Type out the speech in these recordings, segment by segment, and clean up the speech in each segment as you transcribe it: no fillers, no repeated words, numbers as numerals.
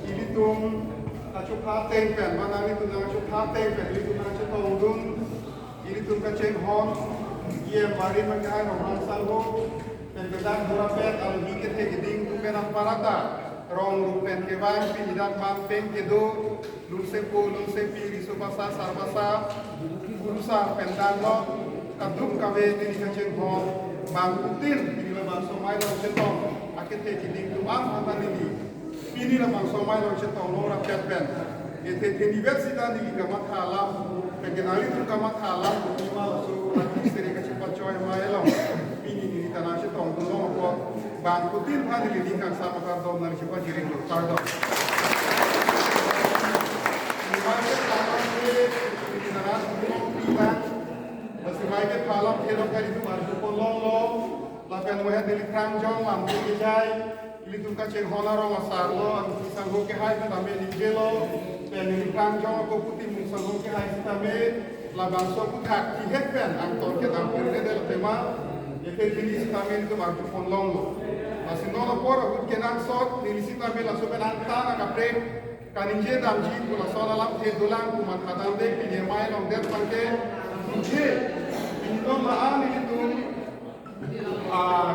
ilitum achupa tengpen manang ilitum nang achupa tengpen ilitum nang achutongdun ilitum kaceng hon ye mari makai roman salho pengedan durapet al hikit hegiding tupen parata rong rupen keban pinjat mampeng kedo lunsepo lunsepi risubasa sarbasa gurusa pendano kadum kawe tini kaceng hon bang putin di lemah somai lo cetong akit hegiding tuan mantan ini ini lemah somai lo cetong lora petpen ete universitas di gamat halam pengenali tu gamat halam lima so lagi seri kecepat coy maelo ini tanah cetong tulong apa bang putin hari ini kan sama kardon dari cepat jiring lo kardon Sebagai taman di tanah tulong tiba sebagai halam kerong kali itu marju polong lo lapan wahed dari kranjong lampu kijai ili tu kaceng honaro masarlo sanggo ke hai tame ligelo pen ili kranjong ko putih mung sanggo ke hai tame labang so putak kihet pen angtor ke tampil del tema ete ili tame itu marju polong lo masih nono por akut kenang sot ili tame la so pen antana kapre kaninje damji kula sola lam te dolang kumat hadam de pinye mai long der pangke Mungkin ini maaf itu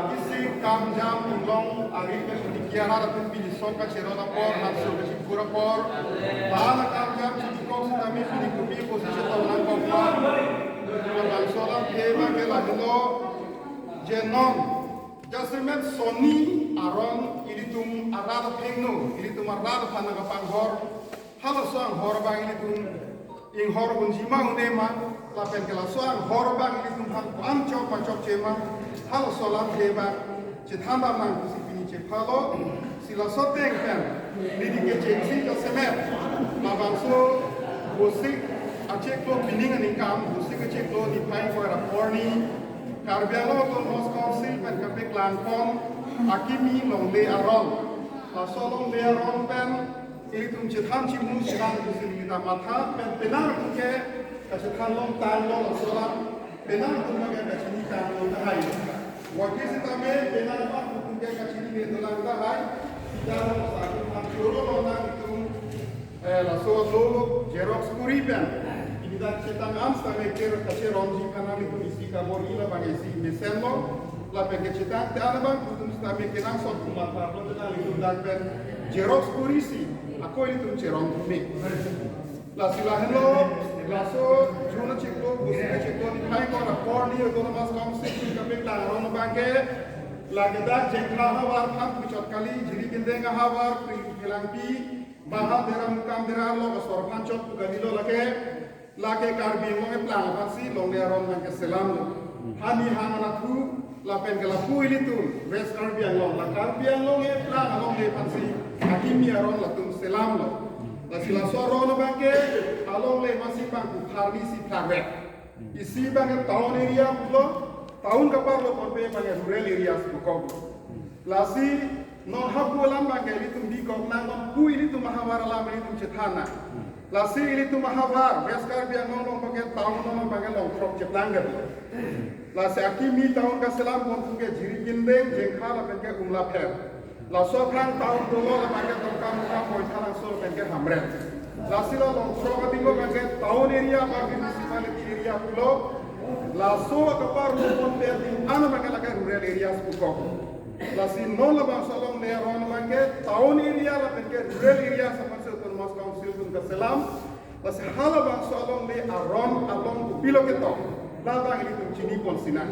kisi kam jam ulong ari ke sedikit harap pun pilih soka cerita por hasil kesimpulan por bahana kam jam sedikit kami pilih kopi posisi tahun kompor kalau soal tema ke lagno jenon jasmen soni aron ini tum arad pengno ini tum arad panang panghor halos soang horbang ini tum ing horbun jima unema lapen kela soang horbang ini tum han pancok pancok cema hal solam heba cithamba mang kusipini cephalo sila soteng pen lidi ke cengsi ke semer labang so bosik acek lo bining ani kam bosik acek lo di pai for a porni karbialo ton mos council pen kape klankom akimi longle aron la solong le aron pen ilitum citham cimu silang kusini kita matha pen penar ke kasithan long tan lo la solam penar kuma ke kasini tan lo tahai wakil setame benar apa mungkin kasih ini dolang tahai tidak masalah hancur orang itu langsung lo Xerox kuripen ini dah cetak amstame kira kasih ronji kanal itu isi kabor ila bagi isi mesenlo la pengen cetak tiada bang untuk setame kira sok kumat apa benar itu dah pen Xerox kurisi aku itu cerong kumi la silahan lo langsung juna ciklo busnya ciklo di kai ko rapor ni itu mas komsik di kapek laron bangke lagi dah jengkla hawar kan pucat kali jadi kendeng hawar pilampi bahal deram mukam deram lo kasor pancot bukanilo lagi karbi mo e plan pasi long deron bangke selam lo hani hamana tu lapen gelapu ini tu west karbi ang lo e plan long de pasi hakimi aron latung selam lo la sila soro no bangke along le masih bangku harni si plagwek isi bangke town area pulo tahun kapar lo konpe bangke rural area sukog la si non habu lam bangke itu di kog nang non pu ini tu mahawar lam ini tu cethana la si ini tu mahawar beskar biang non bangke tahun non bangke long from cetlangga la si akimi tahun ka selam kon ke jiri gindeng jengkha la bangke umla pher la so khang tahun dolo la bangke tongkam ka poisa lang so bangke hamret la sila long troga dingo bangke tahun area bangke municipality area pulo la so kapar lo kon pe ding ana bangke la rural area spukok la si non la bang salong le ron bangke tahun area la bangke rural area sama se ton mas council kun ka selam la si hala bang salong le aron along pilo ke to la bang ini tum chini pon sinan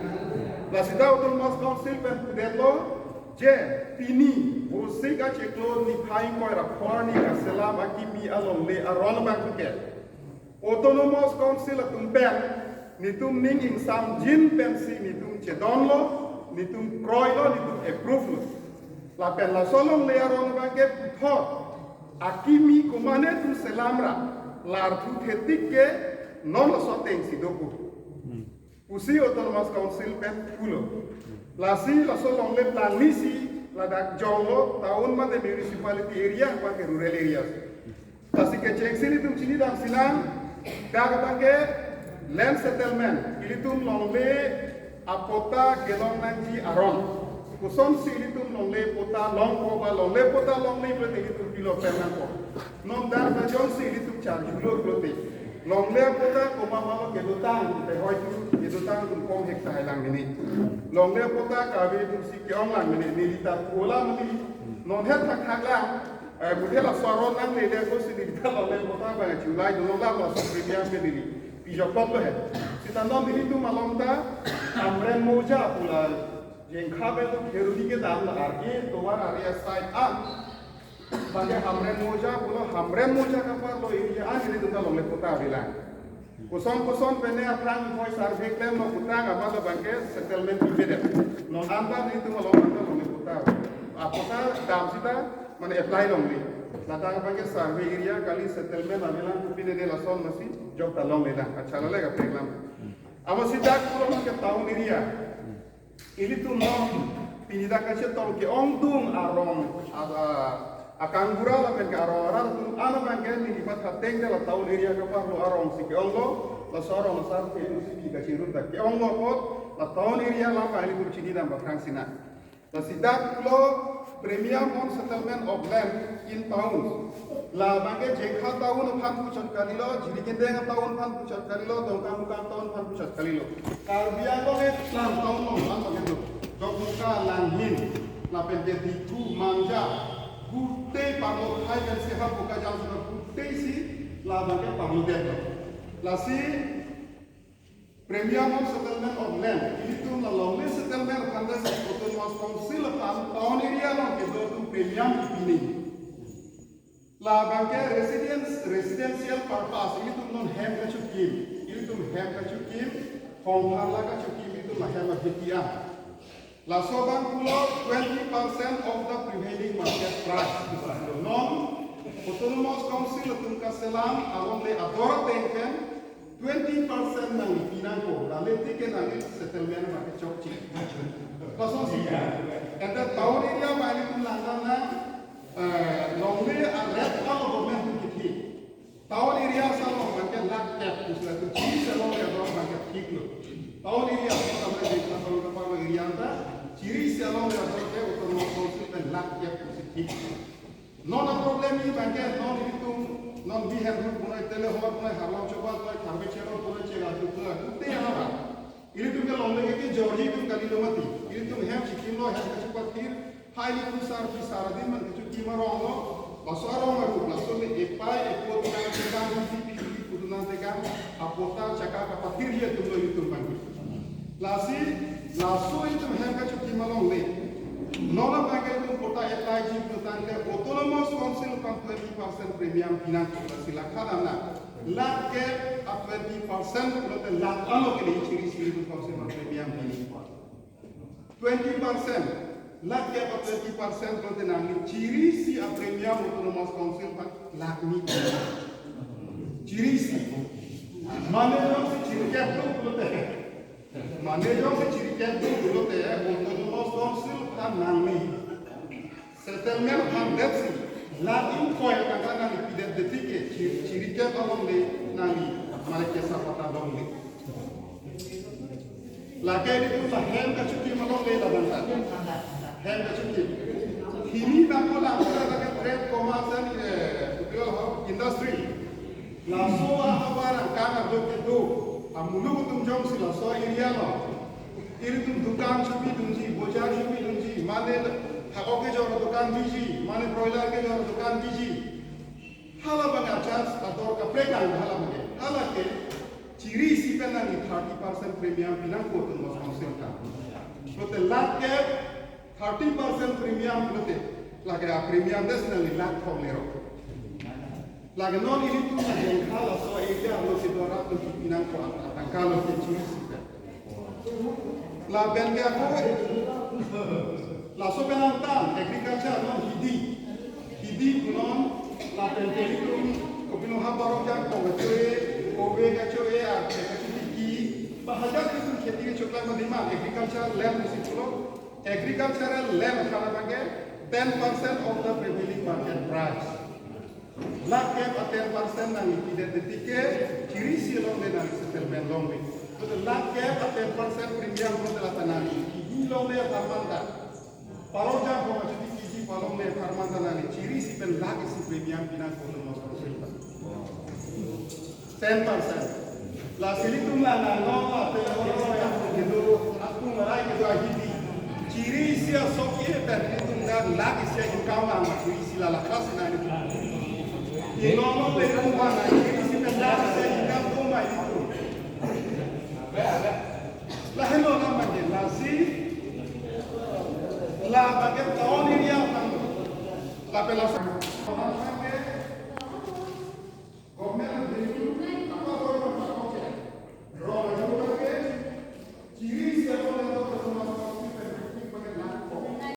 la si daw ton mas council pen pudelo je pini bosik ache klo ni phai ko ra phorni ka selam akimi along le aron bang ke autonomous council tum pen ni tum ning ing sam jin pen si ni tum chedon lo ni tum kroi lo ni tum approve lo la pen la solong le aron bang ke thot akimi kumane tum selamra lar thu thetik ke non lo soteng si doku usi autonomous council pen pulo lasi laso long le plan lisi la dak jonglo tahun ma de municipality area pa ke rural areas lasi ke chengsini tum chini dam silang daga bangke land settlement ilitum long le apota gelong nanji aron kuson si ilitum long le pota long ko ba long le pota long le pre ilitum kilo perna ko non dar ba jon si itu char kilo te long le pota ko mama ke dotang te hoi tu ke dotang kun kom hekta lang ini long le pota ka be tu si ke ong lang ini ni ta kola muli non het tak tak lang budhe la soron nang le ko si ni ta long le pota ba julai do la la so premium ke dili pi jo pop he si ta non dili tu malom ta amren moja pula jeng khabe tu kherudi ke dam la arke tomar area side an bagi hamren moja pulo hamren moja kapar lo ini an ini tuh kalau lekota bilang kosong pene aprang voice survey claim no putang apa lo bangke settlement bibet no anta itu kalau anta lo lekota apota dam sita mana apply long ni datang bangke survey area kali settlement abilang kupine de la son masih job talong ni dah acha lo lega program amo sidak pulo ke tahun area ini tuh no pinida kache tol ke ongdung arong akan gura la pen arong tu ana bangke ni dipat hateng la tahun area ka parlo arong si ke ongo la sorong sar ke tu si ka chirun ta ke ongo pot la tahun area la ka ni kurchi di dam bakang sina la sidak lo premium on settlement of land in towns la bangke jekha tahun phan puchat kalilo jiri ke deng tahun phan puchat kalilo dongka muka tahun phan puchat kalilo kalbian lo le plan tahun lo lan bangke tu dok muka langhin la pen ke diku manja Gute pamor hai kan seha buka jam sudah gute si labangnya pamor deh. Lasi premium of settlement of land itu na lonely settlement kanda si autonomous council pan town area lo ke do tu premium ini. Labangnya residential purpose itu non hem ka chukim itu hem ka chukim honghala ka chukim itu mahal betia. La soban pulo 20% of the prevailing market price. Non autonomous council tungka selam along le adora tenken 20% nang pinangko lalu tiken nang settlement market chokchi. Kosong sih. Ada tahun ini apa ini pun langkahnya longme alat kalau government tu kiti. Tahun ini asal market lak tap uslah tu ciri selong le adora market kiklo. Tahun ini asal sampai di kalau kapal area anda ciri selong le adora ke autonomous council pen lak tap positif. Non problem ini bangke non itu non bihen ru punai tele hoa punai halam coba punai khambe chero punai chega tu punai kutte yana ini tu ke lombe ke jorji tu kali lomati ini tu hem chikim lo hem kachu patir highly tu sar ki saradin man kachu kimaro lo basaro maru laso me epai ekot kan chega ni pi puduna tega apota chaka ka patir ye tu lo itu bangke laso itu hem kachu kimalo le Nona bangke itu kota apply jib tentang autonomous council kan 20% premium finance silakan anda lat ke 20% kalau lat alo ke ciri ciri council premium ini 20% lat ke 20% kalau nanti ciri si premium autonomous council kan lat ni ciri si mana yang si ciri ke tu kalau mana yang si ciri ke tu kalau autonomous council nangmi settlement handepsi lain koi kata nangmi pidet detike cirike balong le nangmi malike sapata balong le lagi itu lah hem kacuki balong le labanta hem kacuki kini nangko langkah lagi trade komersial industry laso apa barang kangar dok itu amulu kutung jom sila so area lo ini tuh dukaan cupi dunji, bocah cupi dunji, mana hakok ke jauh dukaan biji, mana broiler ke jauh dukaan biji. Hala bangga chance atau kaprekan hala bangga. Hala ke ciri si penang ni 30% premium pinang kotor mas konsultan. Lote lat ke 30% premium lote lagi premium des nang lat formero. Lagi non ini tuh yang hala so area lo si dora tuh pinang ko atang kalau ke ciri si la benke ako la so benantan agriculture non hidi non la benke itu kopino habaro jak ko obe gachoe a ki bahaja itu खेती के चोकला में दिमा agriculture land इसको agricultural land खाना बंगे 10% of the prevailing market price la ke 10% nang identity ciri si long le nang settlement long le तो लाख के 10% प्रीमियम को दिलाता नानी की लोग ने फरमानदा पारोजा को मजदी की जी पालों ने फरमानदा नानी चीरी सी पे लाख इसी premium pinang foto nos consulta. 100%. La silitum la no te lo ya que do aku marai que do agiti. Ciri sia sokie perditum na lagi sia yukama ma ciri sila la classe na ni. E no le rumba na ciri sia lagi sia yukama toma itu. La hello na manje la si la baget tahun ini ya la pelasan